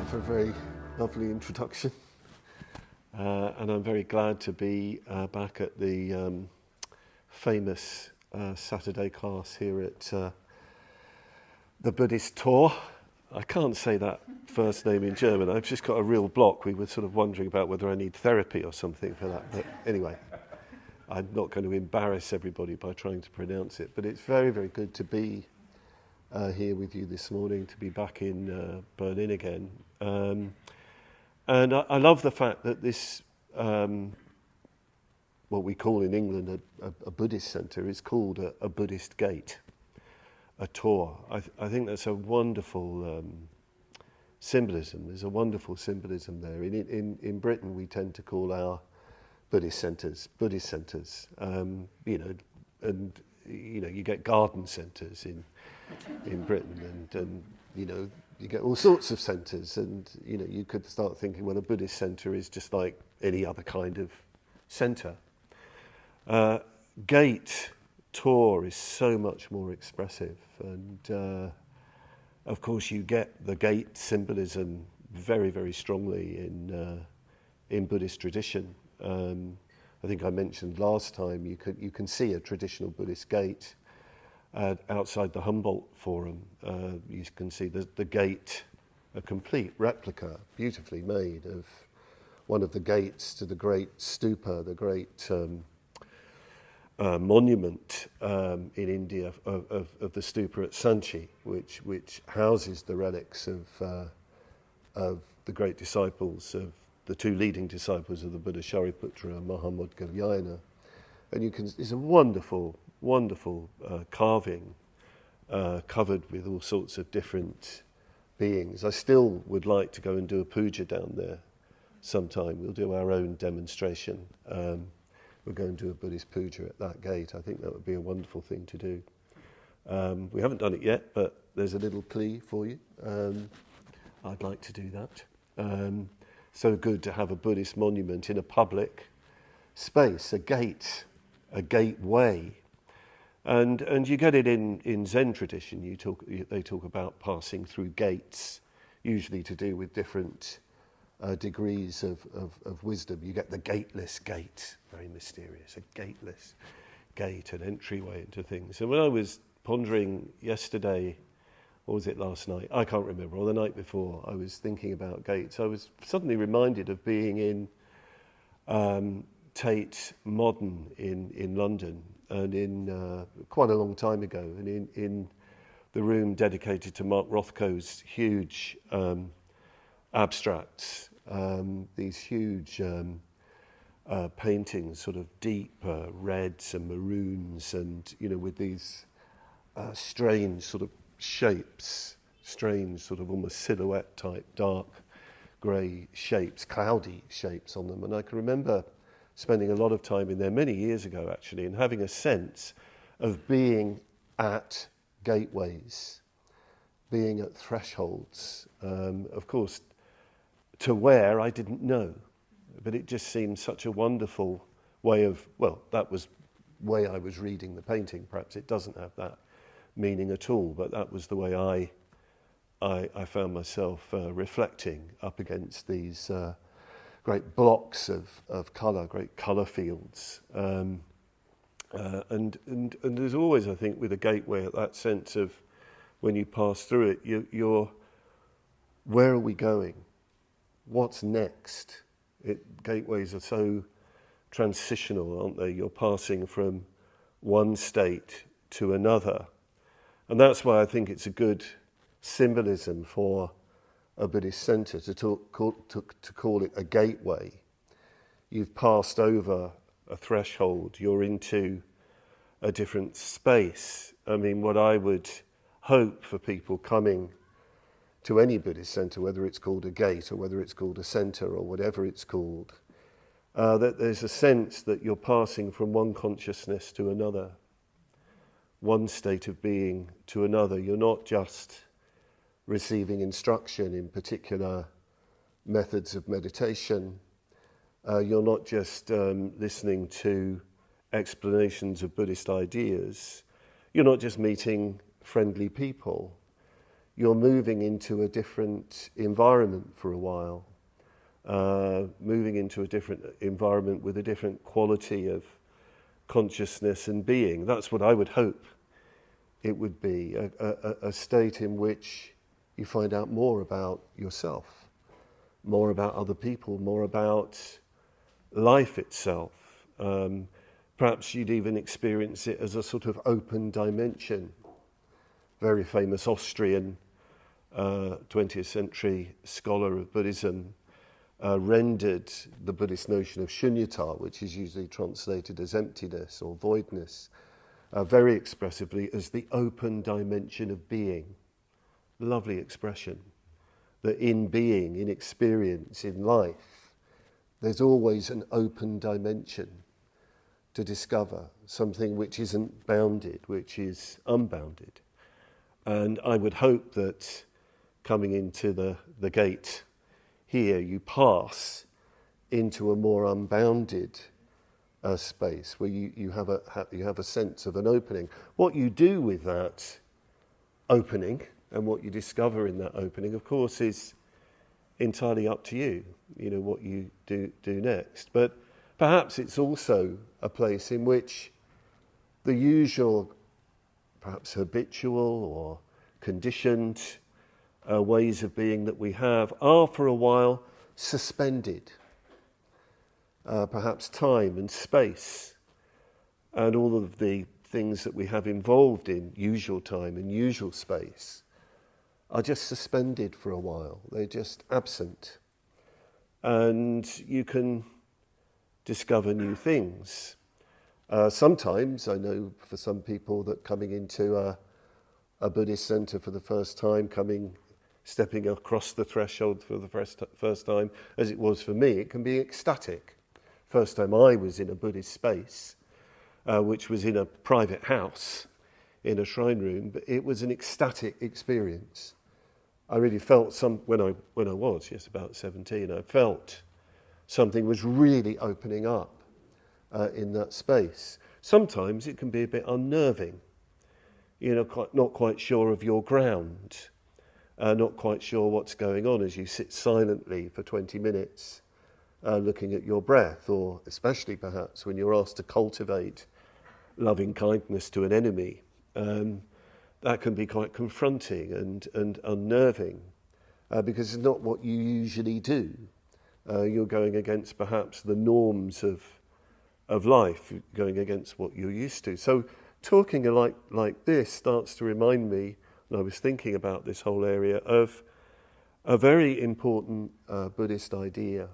for a very lovely introduction. And I'm very glad to be back at the famous Saturday class here at the Buddhist tour. I can't say that first name in German. I've just got a real block. We were sort of wondering about whether I need therapy or something for that. But anyway, I'm not going to embarrass everybody by trying to pronounce it. But it's very, very good to be here with you this morning, to be back in Berlin again. And I love the fact that this, what we call in England a Buddhist centre, is called a Buddhist Gate, a tour. I think that's a wonderful symbolism. There's a wonderful symbolism there. In Britain, we tend to call our Buddhist centres Buddhist centres. And you get garden centres in Britain, and you get all sorts of centres, and you could start thinking, well, a Buddhist centre is just like any other kind of centre. Gate tour is so much more expressive, and of course you get the gate symbolism very, very strongly in Buddhist tradition. I think I mentioned last time you can see a traditional Buddhist gate outside the Humboldt Forum. You can see the gate, a complete replica, beautifully made, of one of the gates to the great stupa, the great monument in India of the stupa at Sanchi, which houses the relics of the great disciples, of the two leading disciples of the Buddha, Shariputra and Mahamudgalyayana. And it's a wonderful carving covered with all sorts of different beings. I still would like to go and do a puja down there sometime. We'll do our own demonstration. We'll go and do a Buddhist puja at that gate. I think that would be a wonderful thing to do. We haven't done it yet, but there's a little plea for you. I'd like to do that. So good to have a Buddhist monument in a public space, a gate, a gateway. And you get it in Zen tradition. They talk about passing through gates, usually to do with different degrees of wisdom. You get the gateless gate, very mysterious, a gateless gate, an entryway into things. And when I was pondering yesterday, or was it last night? I can't remember, or the night before, I was thinking about gates. I was suddenly reminded of being in Tate Modern in London, and in quite a long time ago, and in the room dedicated to Mark Rothko's huge abstracts, these huge paintings, sort of deep reds and maroons, and with these strange sort of shapes, strange sort of almost silhouette type dark grey shapes, cloudy shapes on them. And I can remember spending a lot of time in there many years ago, actually, and having a sense of being at gateways, being at thresholds. Of course, to where I didn't know, but it just seemed such a wonderful way of, that was the way I was reading the painting. Perhaps it doesn't have that meaning at all, but that was the way I found myself reflecting up against these great blocks of colour, great colour fields. And there's always, I think, with a gateway, that sense of when you pass through it, you're where are we going? What's next? Gateways are so transitional, aren't they? You're passing from one state to another. And that's why I think it's a good symbolism for a Buddhist centre to call it a gateway. You've passed over a threshold, you're into a different space. I mean, what I would hope for people coming to any Buddhist centre, whether it's called a gate or whether it's called a centre or whatever it's called, that there's a sense that you're passing from one consciousness to another, one state of being to another. You're not just receiving instruction in particular methods of meditation. You're not just listening to explanations of Buddhist ideas. You're not just meeting friendly people. you're moving into a different environment for a while, moving into a different environment with a different quality of consciousness and being. That's what I would hope it would be, a state in which you find out more about yourself, more about other people, more about life itself. Perhaps you'd even experience it as a sort of open dimension. Very famous Austrian 20th century scholar of Buddhism rendered the Buddhist notion of shunyata, which is usually translated as emptiness or voidness, very expressively as the open dimension of being. Lovely expression. That in being, in experience, in life, there's always an open dimension to discover, something which isn't bounded, which is unbounded. And I would hope that coming into the gate here, you pass into a more unbounded space where you have a sense of an opening. What you do with that opening and what you discover in that opening, of course, is entirely up to you. You know what you do next. But perhaps it's also a place in which the usual, perhaps habitual or conditioned ways of being that we have are for a while suspended. Perhaps time and space and all of the things that we have involved in usual time and usual space are just suspended for a while. They're just absent. And you can discover new things. Sometimes, I know for some people that coming into a Buddhist center for the first time, stepping across the threshold for the first time, as it was for me, it can be ecstatic. First time I was in a Buddhist space, which was in a private house, in a shrine room, but it was an ecstatic experience. I really felt when I was about 17, I felt something was really opening up in that space. Sometimes it can be a bit unnerving, not quite sure of your ground, not quite sure what's going on as you sit silently for 20 minutes looking at your breath, or especially perhaps when you're asked to cultivate loving kindness to an enemy. That can be quite confronting and unnerving because it's not what you usually do. You're going against perhaps the norms of life, going against what you're used to. So talking like this starts to remind me, and I was thinking about this whole area, of a very important Buddhist idea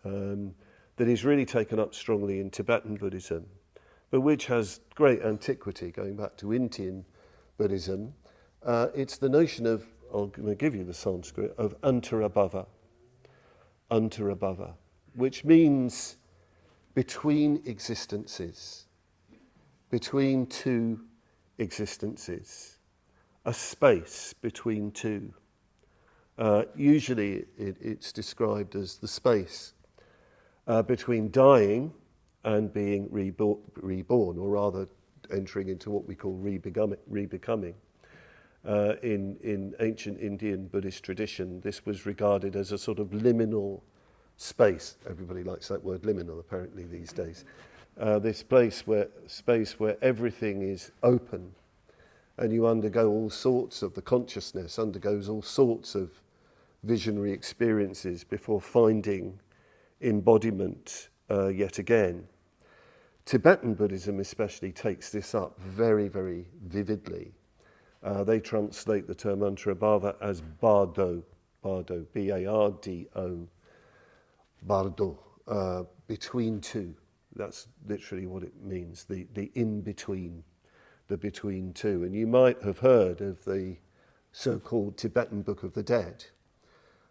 that is really taken up strongly in Tibetan Buddhism, but which has great antiquity, going back to Indian Buddhism. It's the notion of, I'm going to give you the Sanskrit, of antarabhava, which means between existences, between two existences, a space between two. Usually it's described as the space between dying and being reborn, or rather entering into what we call rebecoming. In ancient Indian Buddhist tradition, this was regarded as a sort of liminal space. Everybody likes that word liminal, apparently, these days. This space where everything is open, and you undergo all sorts of, the consciousness undergoes all sorts of visionary experiences before finding embodiment yet again. Tibetan Buddhism especially takes this up very, very vividly. They translate the term antarabhava as Bhardo, B-A-R-D-O, Bhardo, between two. That's literally what it means, the in-between, the between two. And you might have heard of the so-called Tibetan Book of the Dead.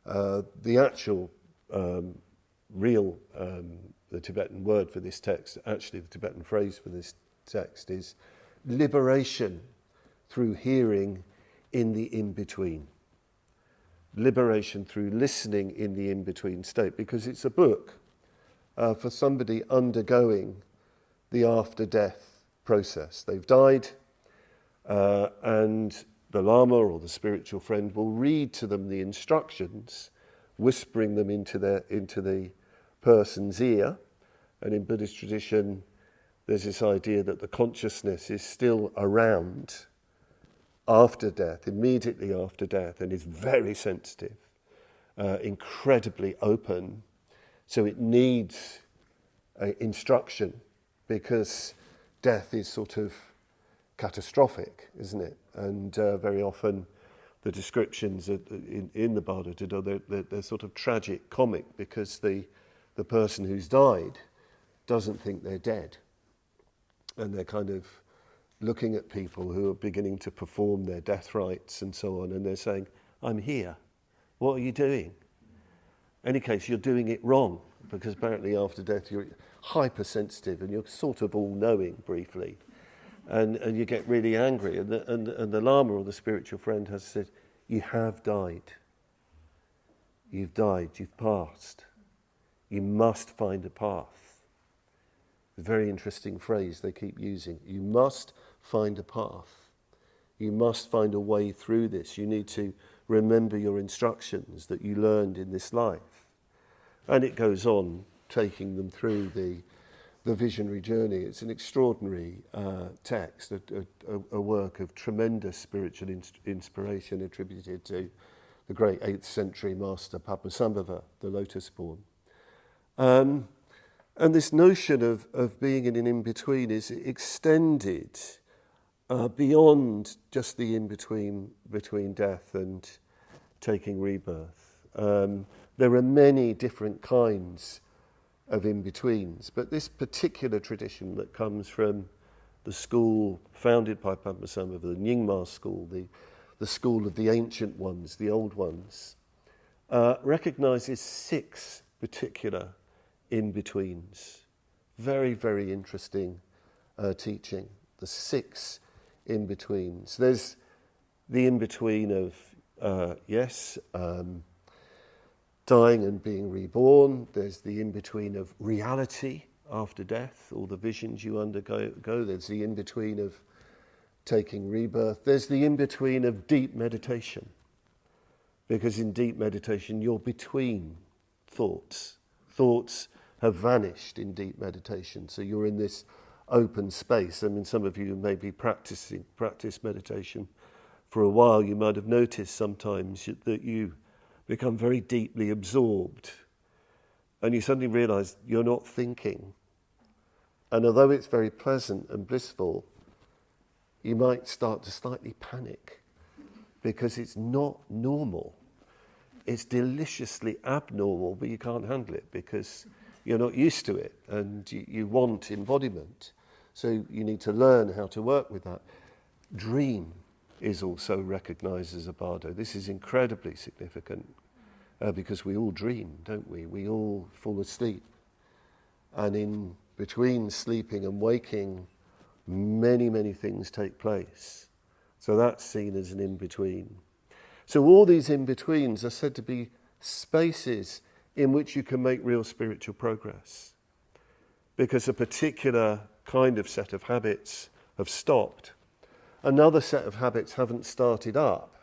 The actual the Tibetan word for this text, actually the Tibetan phrase for this text is liberation through hearing in the in-between. Liberation through listening in the in-between state, because it's a book for somebody undergoing the after-death process. They've died, and the Lama or the spiritual friend will read to them the instructions, whispering them into the person's ear. And in Buddhist tradition, there's this idea that the consciousness is still around after death, immediately after death, and is very sensitive, incredibly open. So it needs instruction, because death is sort of catastrophic, isn't it? And very often the descriptions in the Bhardo, they're sort of tragic, comic, because the person who's died doesn't think they're dead. And they're kind of looking at people who are beginning to perform their death rites and so on, and they're saying, I'm here. What are you doing? In any case, you're doing it wrong, because apparently after death you're hypersensitive and you're sort of all-knowing briefly. And you get really angry. And the Lama or the spiritual friend has said, you have died. You've died, you've passed. You must find a path. A very interesting phrase they keep using. You must find a path. You must find a way through this. You need to remember your instructions that you learned in this life. And it goes on, taking them through the visionary journey. It's an extraordinary text, a work of tremendous spiritual inspiration attributed to the great 8th century master Padmavajra, the lotus-born. And this notion of being in an in-between is extended beyond just the in-between between death and taking rebirth. There are many different kinds of in-betweens, but this particular tradition that comes from the school founded by Padmavajra, the Nyingma school, the school of the ancient ones, the old ones, recognises 6 particular in-betweens. Very, very interesting teaching. The 6 in-betweens. There's the in-between of, dying and being reborn. There's the in-between of reality after death, all the visions you undergo. There's the in-between of taking rebirth. There's the in-between of deep meditation, because in deep meditation you're between thoughts. Thoughts have vanished in deep meditation, so you're in this open space. I mean, some of you may be practiced meditation for a while. You might have noticed sometimes that you become very deeply absorbed, and you suddenly realize you're not thinking. And although it's very pleasant and blissful, you might start to slightly panic, because it's not normal. It's deliciously abnormal, but you can't handle it because you're not used to it, and you want embodiment. So you need to learn how to work with that. Dream is also recognized as a Bhardo. This is incredibly significant because we all dream, don't we? We all fall asleep. And in between sleeping and waking, many, many things take place. So that's seen as an in-between. So all these in-betweens are said to be spaces in which you can make real spiritual progress, because a particular kind of set of habits have stopped. Another set of habits haven't started up.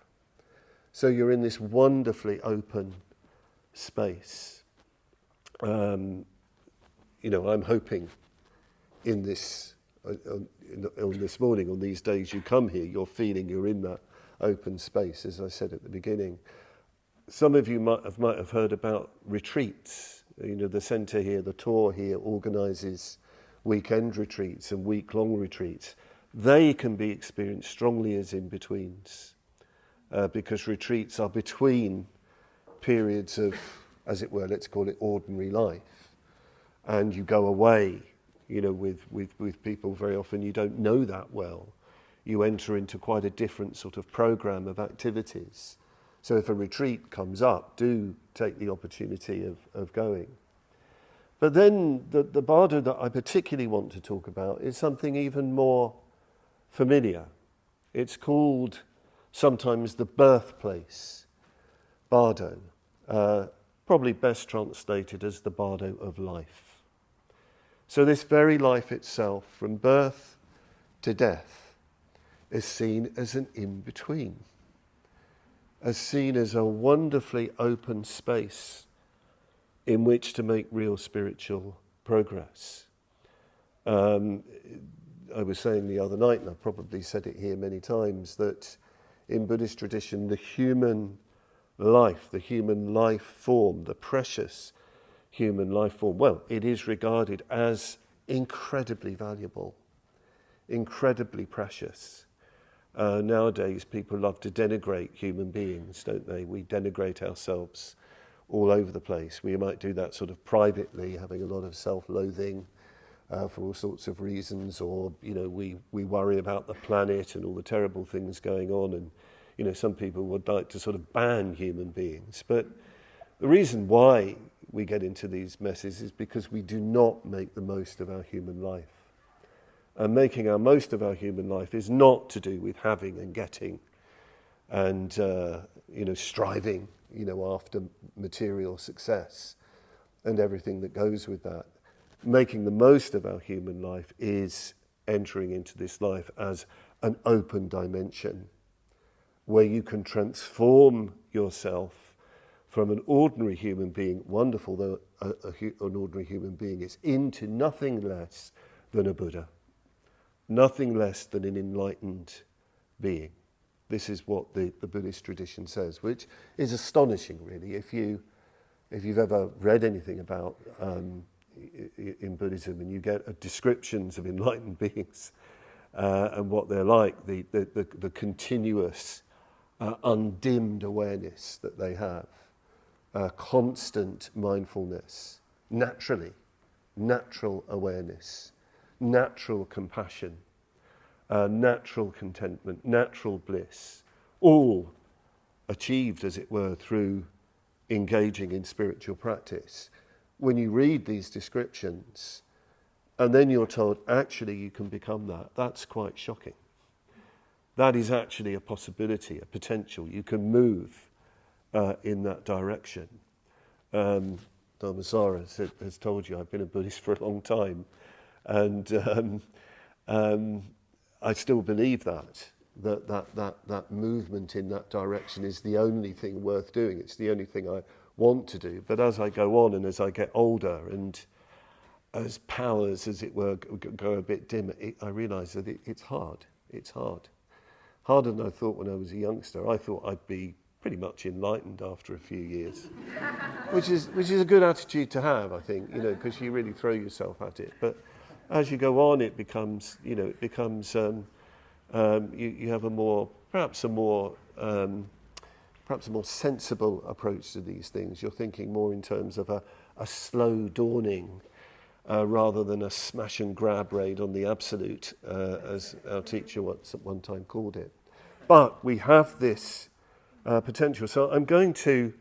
So you're in this wonderfully open space. I'm hoping in this, on this morning, on these days you come here, you're feeling you're in that open space, as I said at the beginning. Some of you might have heard about retreats. The centre here, the tour here, organises weekend retreats and week-long retreats. They can be experienced strongly as in-betweens, because retreats are between periods of, as it were, let's call it ordinary life. And you go away, with people very often you don't know that well. You enter into quite a different sort of programme of activities. So if a retreat comes up, do take the opportunity of going. But then the Bhardo that I particularly want to talk about is something even more familiar. It's called sometimes the birthplace Bhardo, probably best translated as the Bhardo of life. So this very life itself, from birth to death, is seen as an in-between, as seen as a wonderfully open space in which to make real spiritual progress. I was saying the other night, and I've probably said it here many times, that in Buddhist tradition, the human life form, the precious human life form, well, it is regarded as incredibly valuable, incredibly precious. Nowadays, people love to denigrate human beings, don't they? We denigrate ourselves all over the place. We might do that sort of privately, having a lot of self-loathing for all sorts of reasons, or, we worry about the planet and all the terrible things going on, and, some people would like to sort of ban human beings. But the reason why we get into these messes is because we do not make the most of our human life. And making our most of our human life is not to do with having and getting and, striving, after material success and everything that goes with that. Making the most of our human life is entering into this life as an open dimension where you can transform yourself from an ordinary human being, wonderful though an ordinary human being is, into nothing less than a Buddha, nothing less than an enlightened being. This is what the Buddhist tradition says, which is astonishing, really. If you've ever read anything about in Buddhism, and you get descriptions of enlightened beings and what they're like, the continuous, undimmed awareness that they have, constant mindfulness, natural awareness, natural compassion, natural contentment, natural bliss, all achieved, as it were, through engaging in spiritual practice. When you read these descriptions and then you're told, actually, you can become that, that's quite shocking. That is actually a possibility, a potential. You can move in that direction. Padmavajra has told you I've been a Buddhist for a long time, and I still believe that movement in that direction is the only thing worth doing. It's the only thing I want to do. But as I go on and as I get older and as powers, as it were, go a bit dimmer, I realise that it's hard. It's hard. Harder than I thought when I was a youngster. I thought I'd be pretty much enlightened after a few years, which is a good attitude to have, I think, because you really throw yourself at it. But as you go on, it becomes, you have perhaps a more sensible approach to these things. You're thinking more in terms of a slow dawning rather than a smash and grab raid on the absolute, as our teacher once at one time called it. But we have this potential. So I'm going to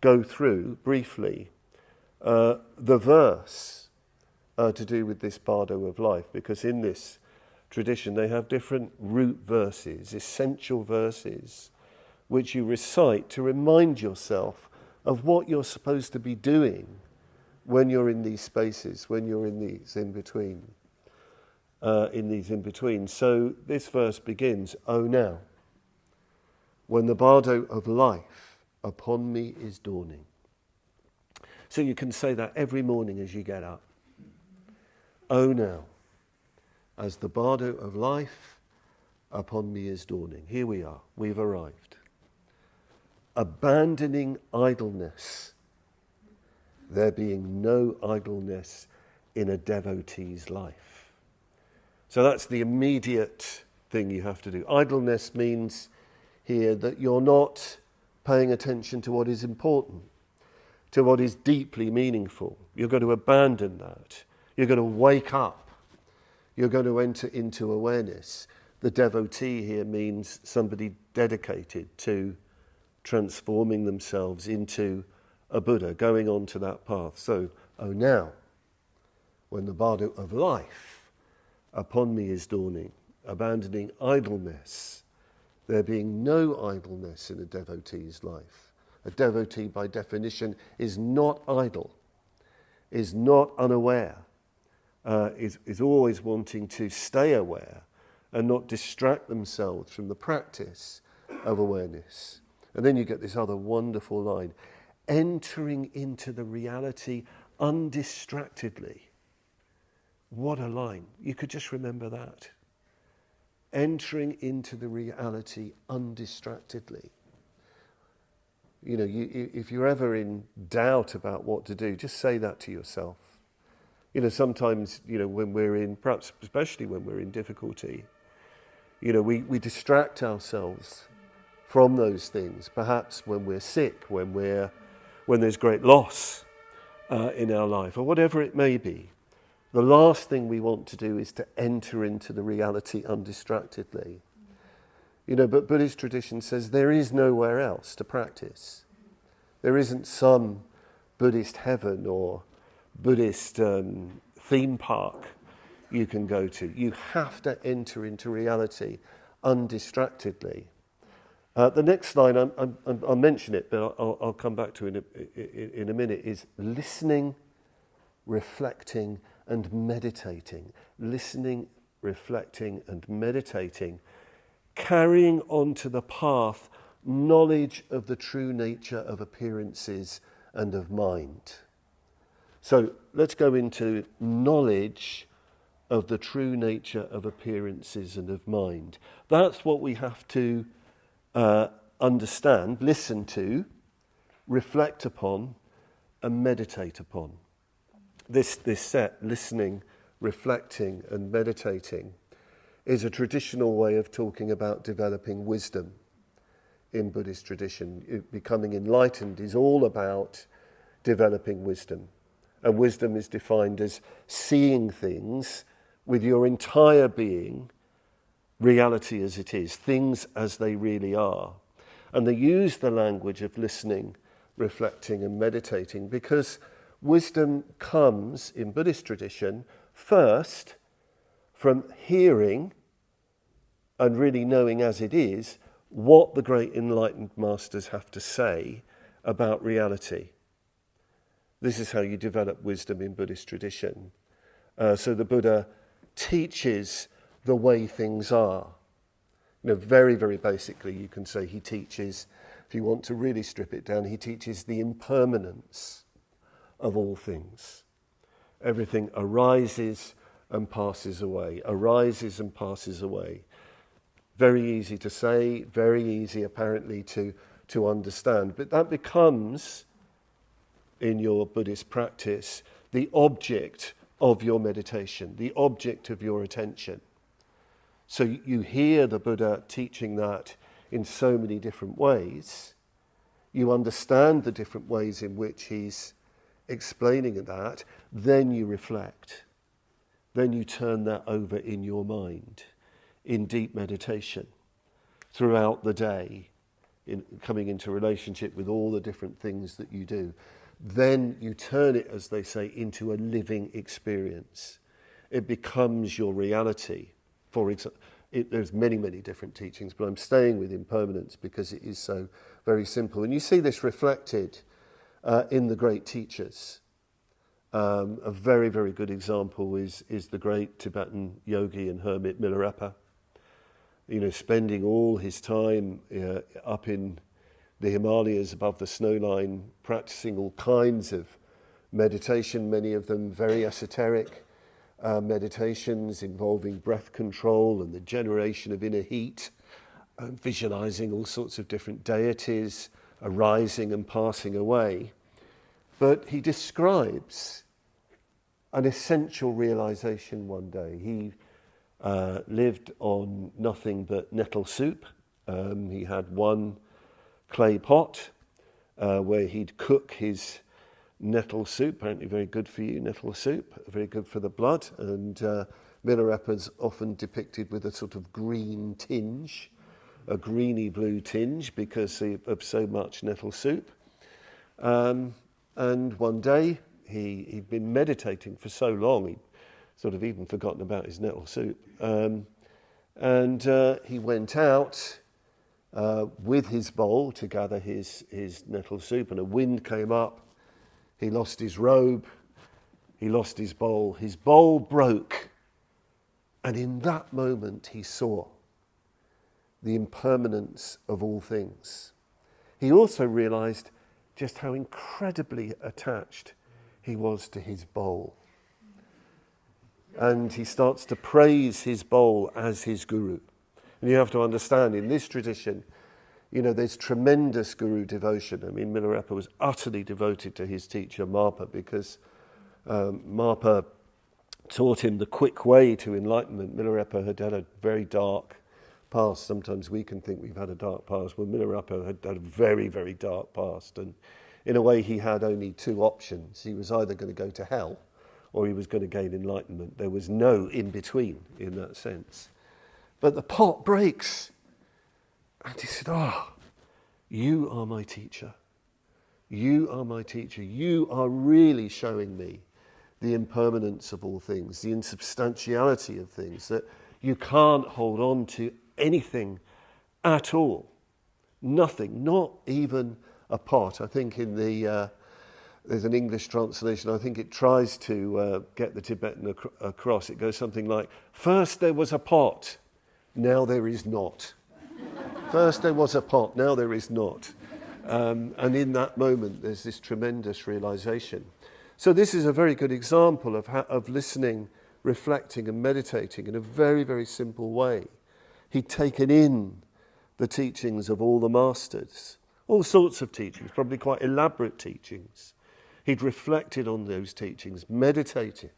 go through briefly the verse to do with this Bhardo of life, because in this tradition they have different root verses, essential verses, which you recite to remind yourself of what you're supposed to be doing when you're in these spaces, when you're in these in-between. So this verse begins, "O now, when the Bhardo of life upon me is dawning." So you can say that every morning as you get up. "O now, as the Bhardo of life upon me is dawning." Here we are, we've arrived. Abandoning idleness, there being no idleness in a devotee's life. So that's the immediate thing you have to do. Idleness means here that you're not paying attention to what is important, to what is deeply meaningful. You're going to abandon that. You're going to wake up. You're going to enter into awareness. The devotee here means somebody dedicated to transforming themselves into a Buddha, going on to that path. So, "O now, when the Bhardo of life upon me is dawning, abandoning idleness, there being no idleness in a devotee's life." A devotee, by definition, is not idle, is not unaware, is always wanting to stay aware and not distract themselves from the practice of awareness. And then you get this other wonderful line, entering into the reality undistractedly. What a line. You could just remember that. Entering into the reality undistractedly. You know, if you're ever in doubt about what to do, just say that to yourself. You know, sometimes, you know, when we're in, perhaps especially when we're in difficulty, you know, we distract ourselves from those things. Perhaps when we're sick, when there's great loss in our life, or whatever it may be. The last thing we want to do is to enter into the reality undistractedly. You know, but Buddhist tradition says there is nowhere else to practice. There isn't some Buddhist heaven or Buddhist theme park you can go to. You have to enter into reality undistractedly. The next line, I'll mention it, but I'll come back to it in a minute, is listening, reflecting, and meditating. Listening, reflecting, and meditating. Carrying on to the path knowledge of the true nature of appearances and of mind. So let's go into knowledge of the true nature of appearances and of mind. That's what we have to understand, listen to, reflect upon, and meditate upon. This set, listening, reflecting, and meditating, is a traditional way of talking about developing wisdom in Buddhist tradition. Becoming enlightened is all about developing wisdom. And wisdom is defined as seeing things with your entire being, reality as it is, things as they really are. And they use the language of listening, reflecting, and meditating because wisdom comes, in Buddhist tradition, first from hearing and really knowing as it is what the great enlightened masters have to say about reality. This is how you develop wisdom in Buddhist tradition. So the Buddha teaches the way things are. You know, very, very basically, you can say he teaches, if you want to really strip it down, he teaches the impermanence of all things. Everything arises and passes away, arises and passes away. Very easy to say, very easy apparently to understand. But that becomes, in your Buddhist practice, the object of your meditation, the object of your attention. So you hear the Buddha teaching that in so many different ways. You understand the different ways in which he's explaining that. Then you reflect. Then you turn that over in your mind, in deep meditation, throughout the day, in coming into relationship with all the different things that you do. Then you turn it, as they say, into a living experience. It becomes your reality. For example, there's many, many different teachings, but I'm staying with impermanence because it is so very simple. And you see this reflected in the great teachers. A very, very good example is the great Tibetan yogi and hermit Milarepa. You know, spending all his time up in the Himalayas above the snowline, practicing all kinds of meditation, many of them very esoteric meditations involving breath control and the generation of inner heat, visualizing all sorts of different deities arising and passing away. But he describes an essential realization one day. He lived on nothing but nettle soup. He had one clay pot where he'd cook his nettle soup, apparently very good for you, nettle soup, very good for the blood. And Milarepa's often depicted with a sort of green tinge, a greeny blue tinge because of so much nettle soup. And one day he'd been meditating for so long, he'd sort of even forgotten about his nettle soup. And he went out with his bowl to gather his nettle soup, and a wind came up. He lost his robe, he lost his bowl. His bowl broke And in that moment he saw the impermanence of all things. He also realized just how incredibly attached he was to his bowl. And he starts to praise his bowl as his guru. And you have to understand, in this tradition, there's tremendous guru devotion. I mean, Milarepa was utterly devoted to his teacher, Marpa, because Marpa taught him the quick way to enlightenment. Milarepa had had a very dark past. Sometimes we can think we've had a dark past. Well, Milarepa had had a very, very dark past. And in a way, he had only two options. He was either going to go to hell or he was going to gain enlightenment. There was no in-between in that sense. But the pot breaks. And he said, you are my teacher. You are my teacher. You are really showing me the impermanence of all things, the insubstantiality of things, that you can't hold on to anything at all. Nothing, not even a pot. I think in there's an English translation, I think it tries to get the Tibetan across. It goes something like, first there was a pot, now there is not. First there was a pot, now there is not. And in that moment there's this tremendous realization. So this is a very good example of listening, reflecting and meditating in a very, very simple way. He'd taken in the teachings of all the masters, all sorts of teachings, probably quite elaborate teachings. He'd reflected on those teachings, meditated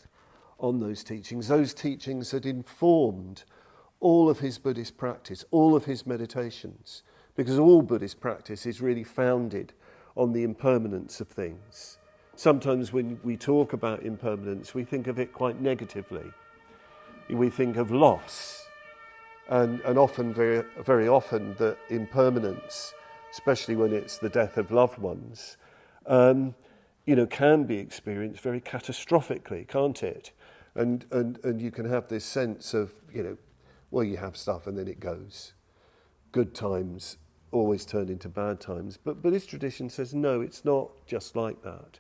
on those teachings. Those teachings had informed all of his Buddhist practice, all of his meditations, because all Buddhist practice is really founded on the impermanence of things. Sometimes when we talk about impermanence, we think of it quite negatively. We think of loss, and often, very, very often, that impermanence, especially when it's the death of loved ones, can be experienced very catastrophically, can't it? And you can have this sense of, you have stuff and then it goes. Good times always turn into bad times. But Buddhist tradition says, no, it's not just like that.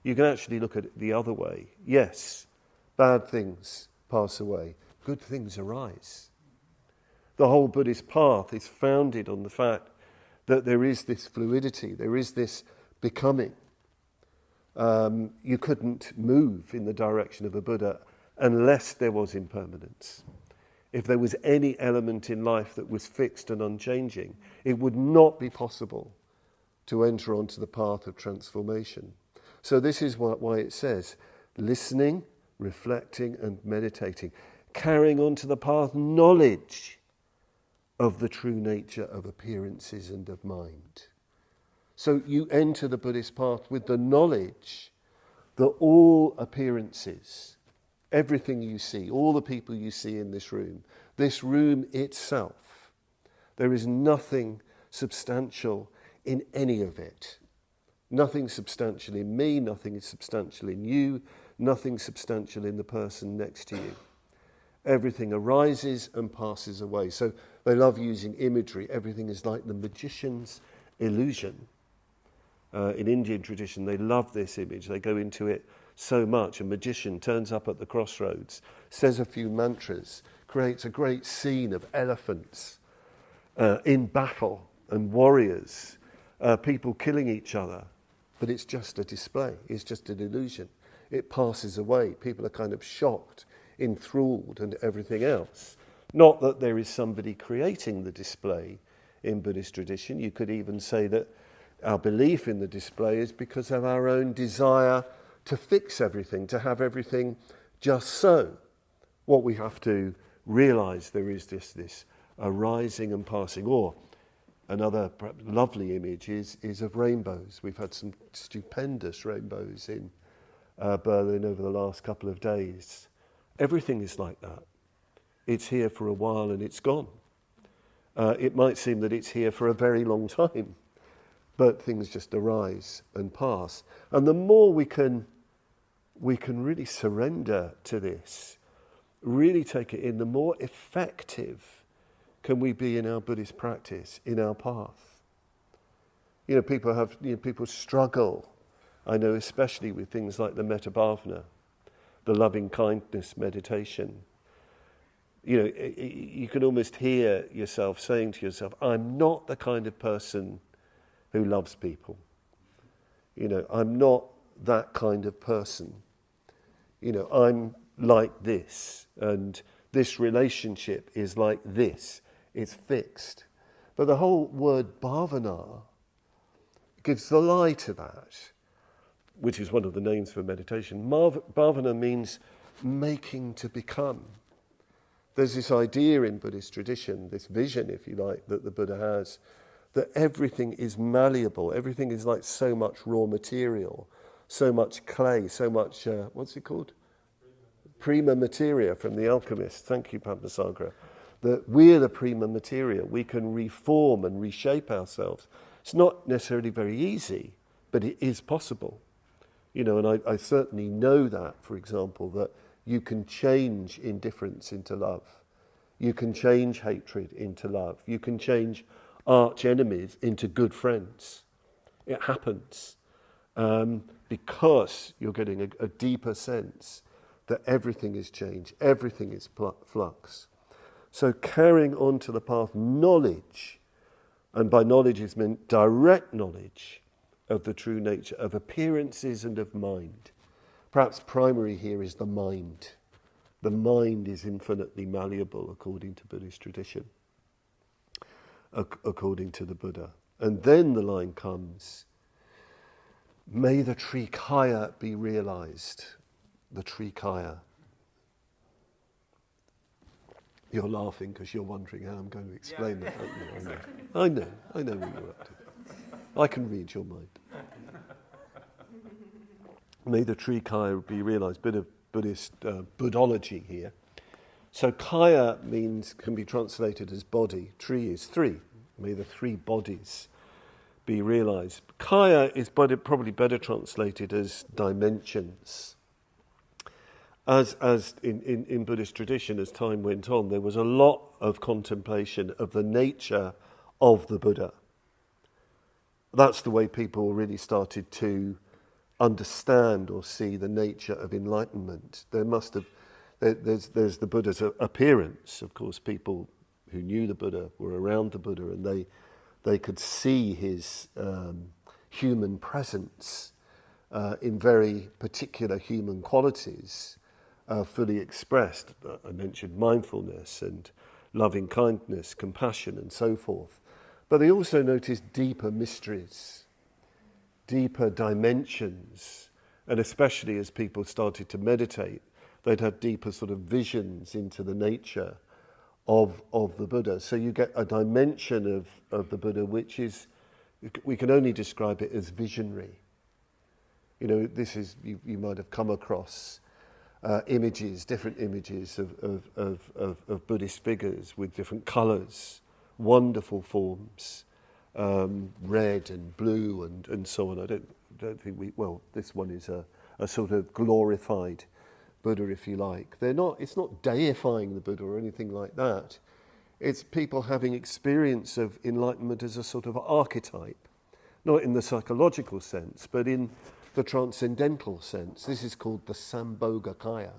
You can actually look at it the other way. Yes, bad things pass away. Good things arise. The whole Buddhist path is founded on the fact that there is this fluidity, there is this becoming. You couldn't move in the direction of a Buddha unless there was impermanence. If there was any element in life that was fixed and unchanging, it would not be possible to enter onto the path of transformation. So this is why it says, listening, reflecting and meditating, carrying on to the path knowledge of the true nature of appearances and of mind. So you enter the Buddhist path with the knowledge that all appearances, everything you see, all the people you see in this room itself, there is nothing substantial in any of it. Nothing substantial in me, nothing substantial in you, nothing substantial in the person next to you. Everything arises and passes away. So they love using imagery. Everything is like the magician's illusion. In Indian tradition, they love this image. They go into it so much. A magician turns up at the crossroads, says a few mantras, creates a great scene of elephants in battle and warriors, people killing each other. But it's just a display. It's just an illusion. It passes away. People are kind of shocked, enthralled, and everything else. Not that there is somebody creating the display in Buddhist tradition. You could even say that our belief in the display is because of our own desire to fix everything, to have everything just so. What we have to realize, there is this arising and passing. Or another lovely image is of rainbows. We've had some stupendous rainbows in Berlin over the last couple of days. Everything is like that. It's here for a while and it's gone. It might seem that it's here for a very long time, but things just arise and pass. And the more we can really surrender to this, really take it in, the more effective can we be in our Buddhist practice, in our path. People struggle, I know, especially with things like the Padmavajra, the loving kindness meditation. you can almost hear yourself saying to yourself, I'm not the kind of person who loves people. I'm not that kind of person. I'm like this, and this relationship is like this. It's fixed. But the whole word bhavana gives the lie to that, which is one of the names for meditation. Bhavana means making to become. There's this idea in Buddhist tradition, this vision, if you like, that the Buddha has, that everything is malleable, everything is like so much raw material, so much clay, so much, what's it called? Prima materia from the alchemist. Thank you, Padmavajra. That we're the prima materia. We can reform and reshape ourselves. It's not necessarily very easy, but it is possible. And I certainly know that, for example, that you can change indifference into love. You can change hatred into love. You can change arch enemies into good friends. It happens because you're getting a deeper sense that everything is change, everything is flux. So carrying on to the path, knowledge, and by knowledge is meant direct knowledge of the true nature of appearances and of mind. Perhaps primary here is the mind. The mind is infinitely malleable according to Buddhist tradition, according to the Buddha. And then the line comes, may the Trikaya be realized. The Trikaya. You're laughing because you're wondering how I'm going to explain that, aren't you? I know what you're up to. I can read your mind. May the Trikaya be realized. Bit of Buddhist Buddhology here. So kaya can be translated as body. Tri is three. May the three bodies be realized. Kaya is probably better translated as dimensions. As in Buddhist tradition, as time went on, there was a lot of contemplation of the nature of the Buddha. That's the way people really started to understand or see the nature of enlightenment. There's the Buddha's appearance. Of course, people who knew the Buddha were around the Buddha, and they could see his human presence in very particular human qualities. Fully expressed. I mentioned mindfulness and loving kindness, compassion and so forth. But they also noticed deeper mysteries, deeper dimensions, and especially as people started to meditate, they'd have deeper sort of visions into the nature of the Buddha. So you get a dimension of the Buddha which is, we can only describe it as visionary. This is, you might have come across different images of Buddhist figures with different colours, wonderful forms, red and blue and so on. I don't think this one is a sort of glorified Buddha, if you like. It's not deifying the Buddha or anything like that. It's people having experience of enlightenment as a sort of archetype, not in the psychological sense, but in the transcendental sense. This is called the Sambhogakaya,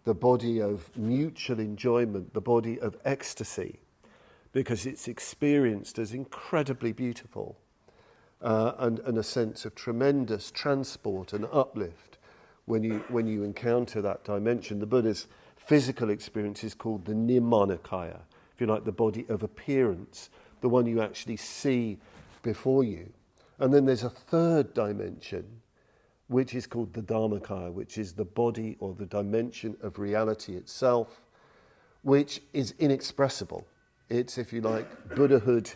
the body of mutual enjoyment, the body of ecstasy, because it's experienced as incredibly beautiful and a sense of tremendous transport and uplift when you encounter that dimension. The Buddha's physical experience is called the Nirmanakaya, if you like, the body of appearance, the one you actually see before you. And then there's a third dimension, which is called the Dharmakaya, which is the body or the dimension of reality itself, which is inexpressible. It's, if you like, Buddhahood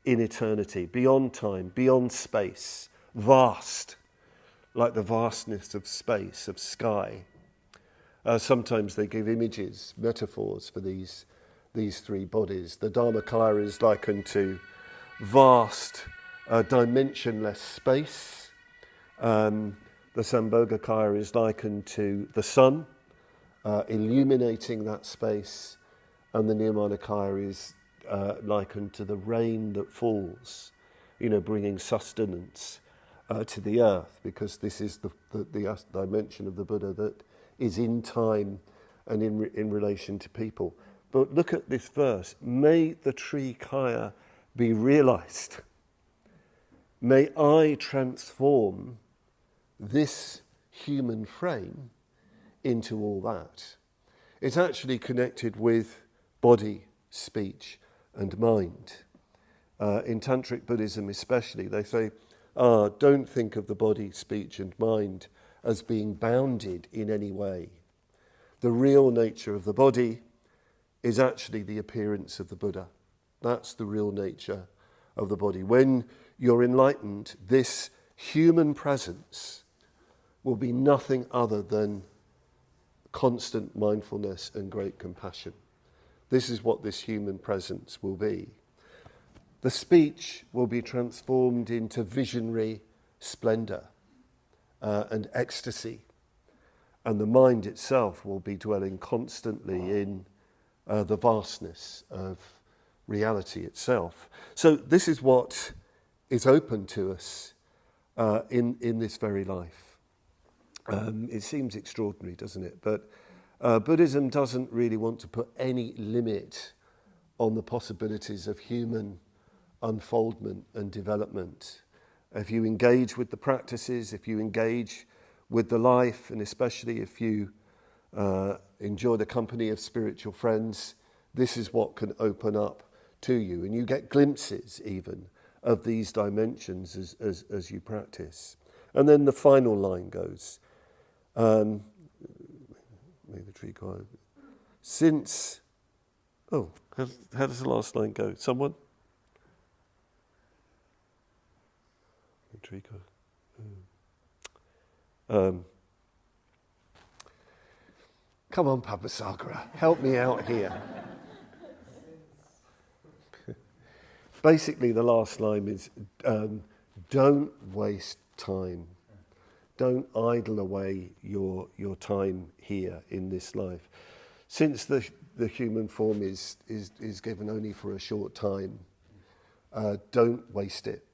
in eternity, beyond time, beyond space, vast, like the vastness of space, of sky. Sometimes they give images, metaphors for these three bodies. The Dharmakaya is likened to vast, dimensionless space. The Sambhogakaya is likened to the sun, illuminating that space, and the Nirmanakaya is likened to the rain that falls, bringing sustenance to the earth, because this is the dimension of the Buddha that is in time and in relation to people. But look at this verse. May the tree kaya be realized. May I transform this human frame into all that. It's actually connected with body, speech, and mind. In Tantric Buddhism especially, they say, don't think of the body, speech, and mind as being bounded in any way. The real nature of the body is actually the appearance of the Buddha. That's the real nature of the body. When you're enlightened, this human presence will be nothing other than constant mindfulness and great compassion. This is what this human presence will be. The speech will be transformed into visionary splendor and ecstasy. And the mind itself will be dwelling constantly in the vastness of reality itself. So this is what is open to us in this very life. It seems extraordinary, doesn't it? But Buddhism doesn't really want to put any limit on the possibilities of human unfoldment and development. If you engage with the practices, if you engage with the life, and especially if you enjoy the company of spiritual friends, this is what can open up to you. And you get glimpses even of these dimensions as you practice. And then the final line goes, may the tree grow. Since, how does the last line go? Someone? The tree grow. Come on, Padmavajra, help me out here. Basically, the last line is, don't waste time. Don't idle away your time here in this life. Since the human form is given only for a short time, don't waste it.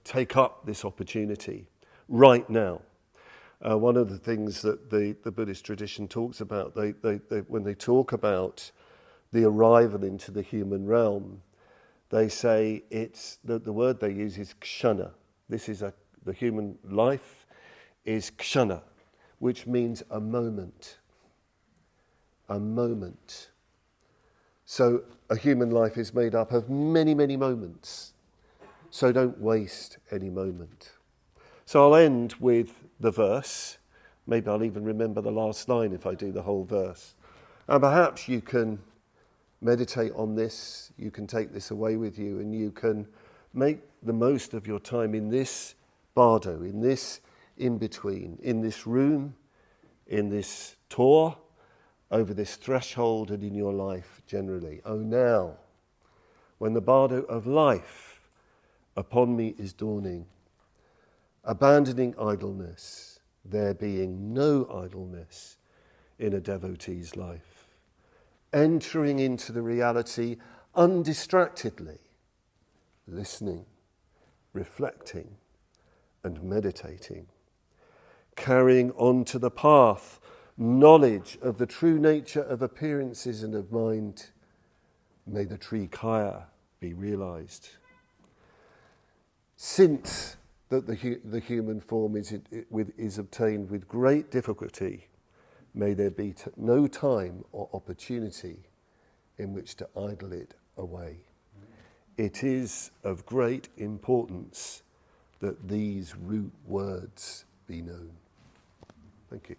Take up this opportunity right now. One of the things that the Buddhist tradition talks about, they when they talk about the arrival into the human realm, they say it's the word they use is kshana. This is the human life is kshana, which means a moment. A moment. So a human life is made up of many, many moments. So don't waste any moment. So I'll end with the verse. Maybe I'll even remember the last line if I do the whole verse. And perhaps you can meditate on this, you can take this away with you, and you can make the most of your time in this Bhardo, in this in-between, in this room, in this tour, over this threshold, and in your life generally. Oh, now, when the Bhardo of life upon me is dawning, abandoning idleness, there being no idleness in a devotee's life, entering into the reality undistractedly, listening, reflecting, and meditating, carrying on to the path knowledge of the true nature of appearances and of mind, may the tree kaya be realized. Since that the human form is obtained with great difficulty, may there be no time or opportunity in which to idle it away. It is of great importance that these root words be known. Thank you.